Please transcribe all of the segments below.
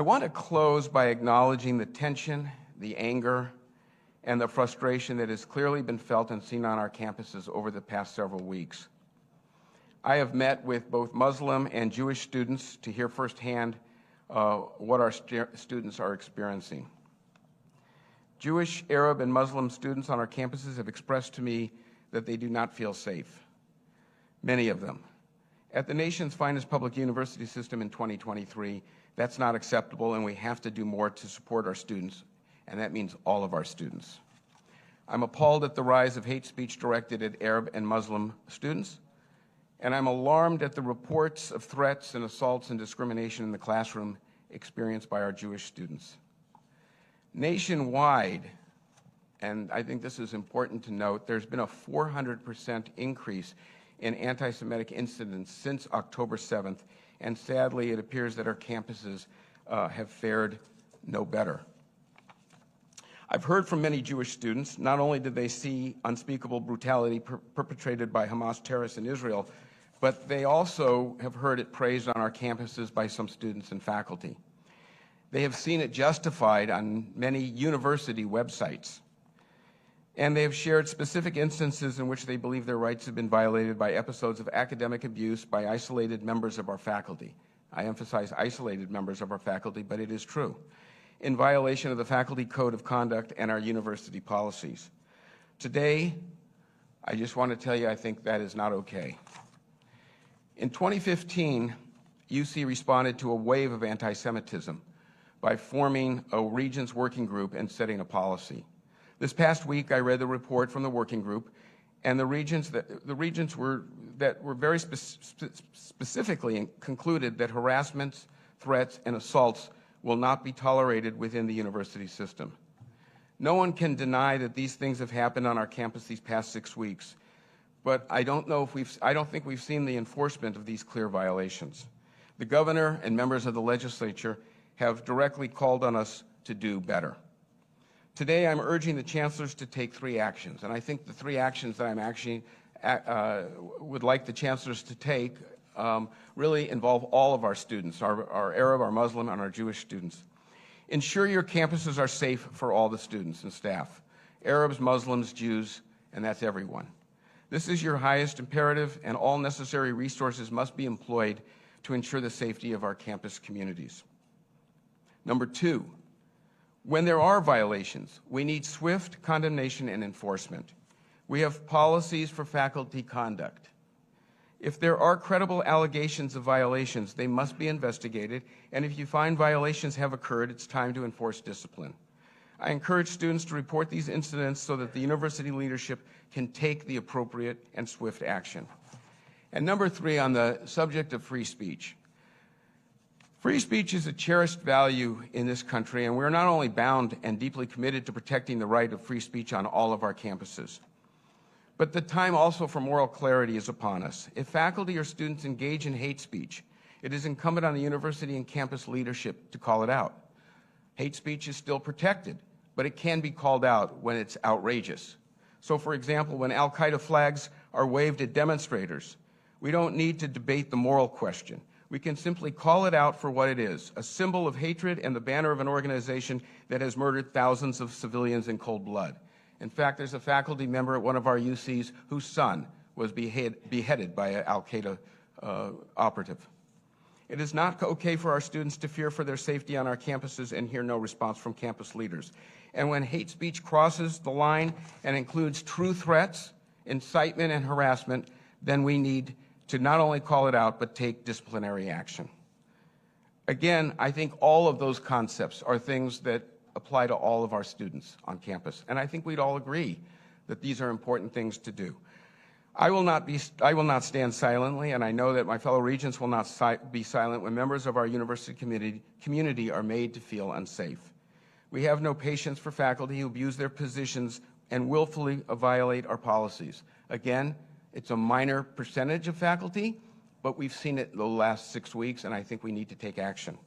I want to close by acknowledging the tension, the anger, and the frustration that has clearly been felt and seen on our campuses over the past several weeks. I have met with both Muslim and Jewish students to hear firsthand what our students are experiencing. Jewish, Arab, and Muslim students on our campuses have expressed to me that they do not feel safe, many of them. At the nation's finest public university system in 2023, that's not acceptable, and we have to do more to support our students, and that means all of our students. I'm appalled at the rise of hate speech directed at Arab and Muslim students, and I'm alarmed at the reports of threats and assaults and discrimination in the classroom experienced by our Jewish students. Nationwide, and I think this is important to note, there's been a 400% increase in anti-Semitic incidents since October 7th, and sadly, it appears that our campuses have fared no better. I've heard from many Jewish students. Not only did they see unspeakable brutality perpetrated by Hamas terrorists in Israel, but they also have heard it praised on our campuses by some students and faculty. They have seen it justified on many university websites. And they have shared specific instances in which they believe their rights have been violated by episodes of academic abuse by isolated members of our faculty. I emphasize isolated members of our faculty, but it is true, in violation of the faculty code of conduct and our university policies. Today, I just want to tell you I think that is not okay. In 2015, UC responded to a wave of anti-Semitism by forming a Regents working group and setting a policy. This past week, I read the report from the working group, and the Regents were very specifically concluded that harassments, threats, and assaults will not be tolerated within the university system. No one can deny that these things have happened on our campus these past 6 weeks, but I don't think we've seen the enforcement of these clear violations. The governor and members of the legislature have directly called on us to do better. Today, I'm urging the chancellors to take 3 actions, and I think the 3 actions that I'm actually would like the chancellors to take really involve all of our students, our Arab, our Muslim, and our Jewish students. Ensure your campuses are safe for all the students and staff, Arabs, Muslims, Jews, and that's everyone. This is your highest imperative, and all necessary resources must be employed to ensure the safety of our campus communities. Number 2, when there are violations, we need swift condemnation and enforcement. We have policies for faculty conduct. If there are credible allegations of violations, they must be investigated, and if you find violations have occurred, it's time to enforce discipline. I encourage students to report these incidents so that the university leadership can take the appropriate and swift action. And number 3, on the subject of free speech. Free speech is a cherished value in this country, and we're not only bound and deeply committed to protecting the right of free speech on all of our campuses, but the time also for moral clarity is upon us. If faculty or students engage in hate speech, it is incumbent on the university and campus leadership to call it out. Hate speech is still protected, but it can be called out when it's outrageous. So, for example, when al-Qaeda flags are waved at demonstrators, we don't need to debate the moral question. We can simply call it out for what it is, a symbol of hatred and the banner of an organization that has murdered thousands of civilians in cold blood. In fact, there's a faculty member at one of our UCs whose son was beheaded by an al-Qaeda operative. It is not okay for our students to fear for their safety on our campuses and hear no response from campus leaders. And when hate speech crosses the line and includes true threats, incitement, and harassment, then we need to not only call it out, but take disciplinary action. Again, I think all of those concepts are things that apply to all of our students on campus, and I think we'd all agree that these are important things to do. I will not stand silently, and I know that my fellow Regents will not be silent when members of our university community are made to feel unsafe. We have no patience for faculty who abuse their positions and willfully violate our policies. Again, it's a minor percentage of faculty, but we've seen it the last 6 weeks, and I think we need to take action.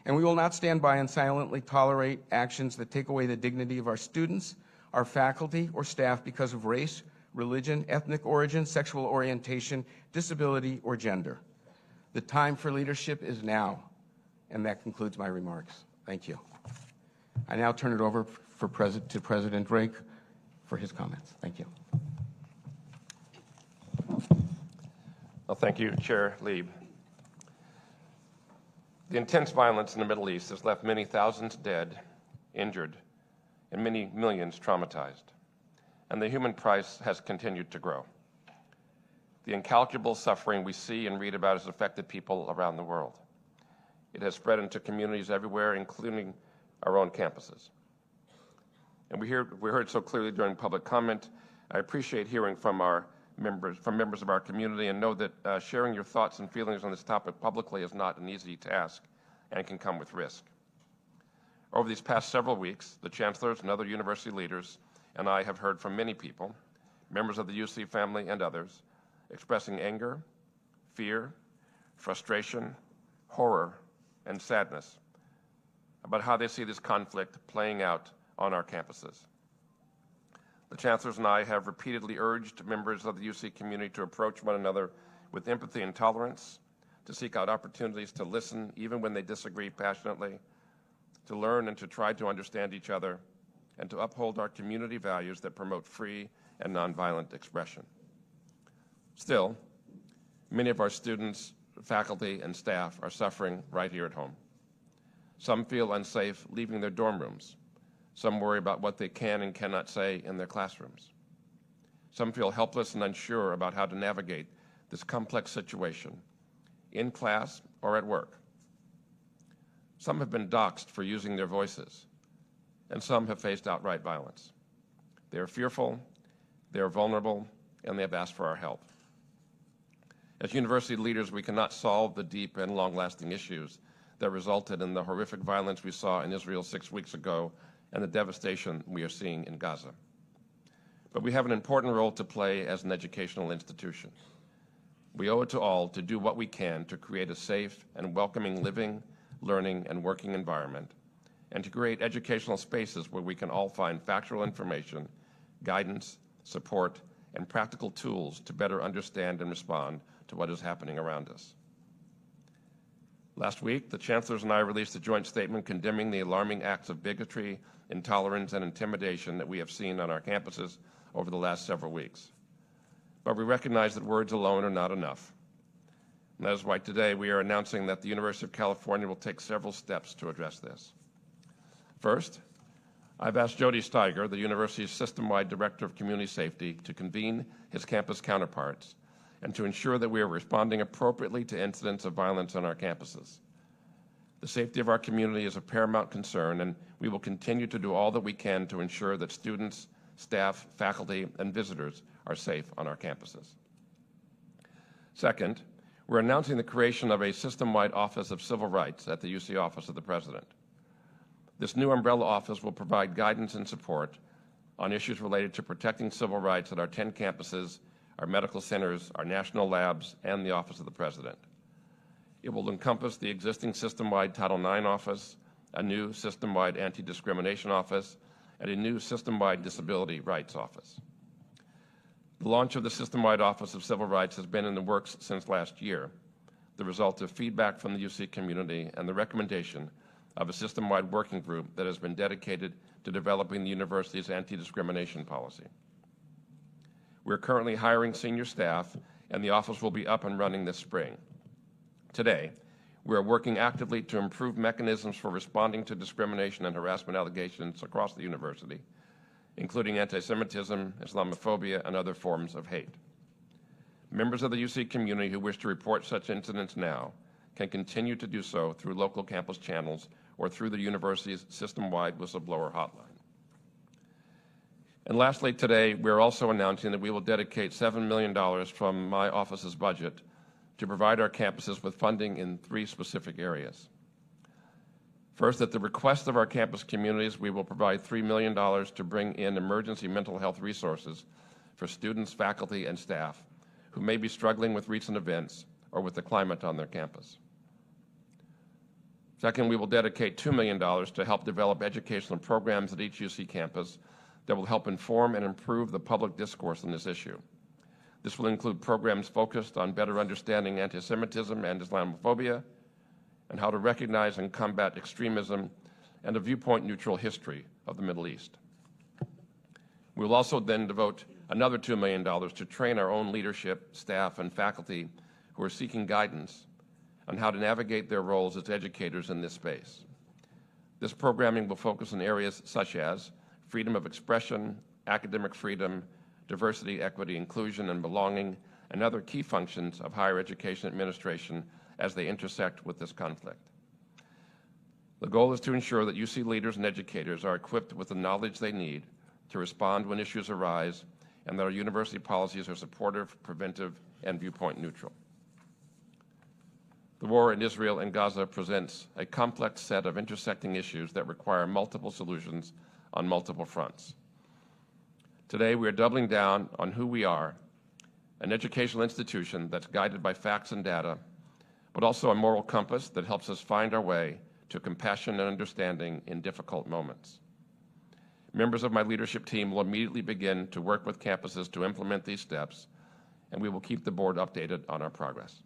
And we will not stand by and silently tolerate actions that take away the dignity of our students, our faculty, or staff because of race, religion, ethnic origin, sexual orientation, disability, or gender. The time for leadership is now, And that concludes my remarks. Thank you. I now turn it over to President Drake for his comments. Thank you. Well, thank you, Chair Leib. The intense violence in the Middle East has left many thousands dead, injured, and many millions traumatized. And the human price has continued to grow. The incalculable suffering we see and read about has affected people around the world. It has spread into communities everywhere, including our own campuses. And we heard so clearly during public comment. I appreciate hearing from members of our community, and know that sharing your thoughts and feelings on this topic publicly is not an easy task and can come with risk. Over these past several weeks, the chancellors and other university leaders and I have heard from many people, members of the UC family and others, expressing anger, fear, frustration, horror, and sadness about how they see this conflict playing out on our campuses. The chancellors and I have repeatedly urged members of the UC community to approach one another with empathy and tolerance, to seek out opportunities to listen even when they disagree passionately, to learn and to try to understand each other, and to uphold our community values that promote free and nonviolent expression. Still, many of our students, faculty, and staff are suffering right here at home. Some feel unsafe leaving their dorm rooms. Some worry about what they can and cannot say in their classrooms. Some feel helpless and unsure about how to navigate this complex situation in class or at work. Some have been doxxed for using their voices, and some have faced outright violence. They are fearful, they are vulnerable, and they have asked for our help. As university leaders, we cannot solve the deep and long-lasting issues that resulted in the horrific violence we saw in Israel 6 weeks ago and the devastation we are seeing in Gaza. But we have an important role to play as an educational institution. We owe it to all to do what we can to create a safe and welcoming living, learning, and working environment, and to create educational spaces where we can all find factual information, guidance, support, and practical tools to better understand and respond to what is happening around us. Last week, the chancellors and I released a joint statement condemning the alarming acts of bigotry, intolerance, and intimidation that we have seen on our campuses over the last several weeks. But we recognize that words alone are not enough. And that is why today we are announcing that the University of California will take several steps to address this. First, I've asked Jody Steiger, the university's system-wide director of community safety, to convene his campus counterparts and to ensure that we are responding appropriately to incidents of violence on our campuses. The safety of our community is of paramount concern, and we will continue to do all that we can to ensure that students, staff, faculty, and visitors are safe on our campuses. Second, we're announcing the creation of a system-wide Office of Civil Rights at the UC Office of the President. This new umbrella office will provide guidance and support on issues related to protecting civil rights at our 10 campuses, our medical centers, our national labs, and the Office of the President. It will encompass the existing system-wide Title IX office, a new system-wide anti-discrimination office, and a new system-wide disability rights office. The launch of the system-wide Office of Civil Rights has been in the works since last year, the result of feedback from the UC community and the recommendation of a system-wide working group that has been dedicated to developing the university's anti-discrimination policy. We're currently hiring senior staff, and the office will be up and running this spring. Today, we are working actively to improve mechanisms for responding to discrimination and harassment allegations across the university, including anti-Semitism, Islamophobia, and other forms of hate. Members of the UC community who wish to report such incidents now can continue to do so through local campus channels or through the university's system-wide whistleblower hotline. And lastly, today, we're also announcing that we will dedicate $7 million from my office's budget to provide our campuses with funding in 3 specific areas. First, at the request of our campus communities, we will provide $3 million to bring in emergency mental health resources for students, faculty, and staff who may be struggling with recent events or with the climate on their campus. Second, we will dedicate $2 million to help develop educational programs at each UC campus that will help inform and improve the public discourse on this issue. This will include programs focused on better understanding anti-Semitism and Islamophobia, and how to recognize and combat extremism and a viewpoint-neutral history of the Middle East. We will also then devote another $2 million to train our own leadership, staff, and faculty who are seeking guidance on how to navigate their roles as educators in this space. This programming will focus on areas such as freedom of expression, academic freedom, diversity, equity, inclusion, and belonging, and other key functions of higher education administration as they intersect with this conflict. The goal is to ensure that UC leaders and educators are equipped with the knowledge they need to respond when issues arise, and that our university policies are supportive, preventive, and viewpoint neutral. The war in Israel and Gaza presents a complex set of intersecting issues that require multiple solutions on multiple fronts. Today, we are doubling down on who we are, an educational institution that's guided by facts and data, but also a moral compass that helps us find our way to compassion and understanding in difficult moments. Members of my leadership team will immediately begin to work with campuses to implement these steps, and we will keep the board updated on our progress.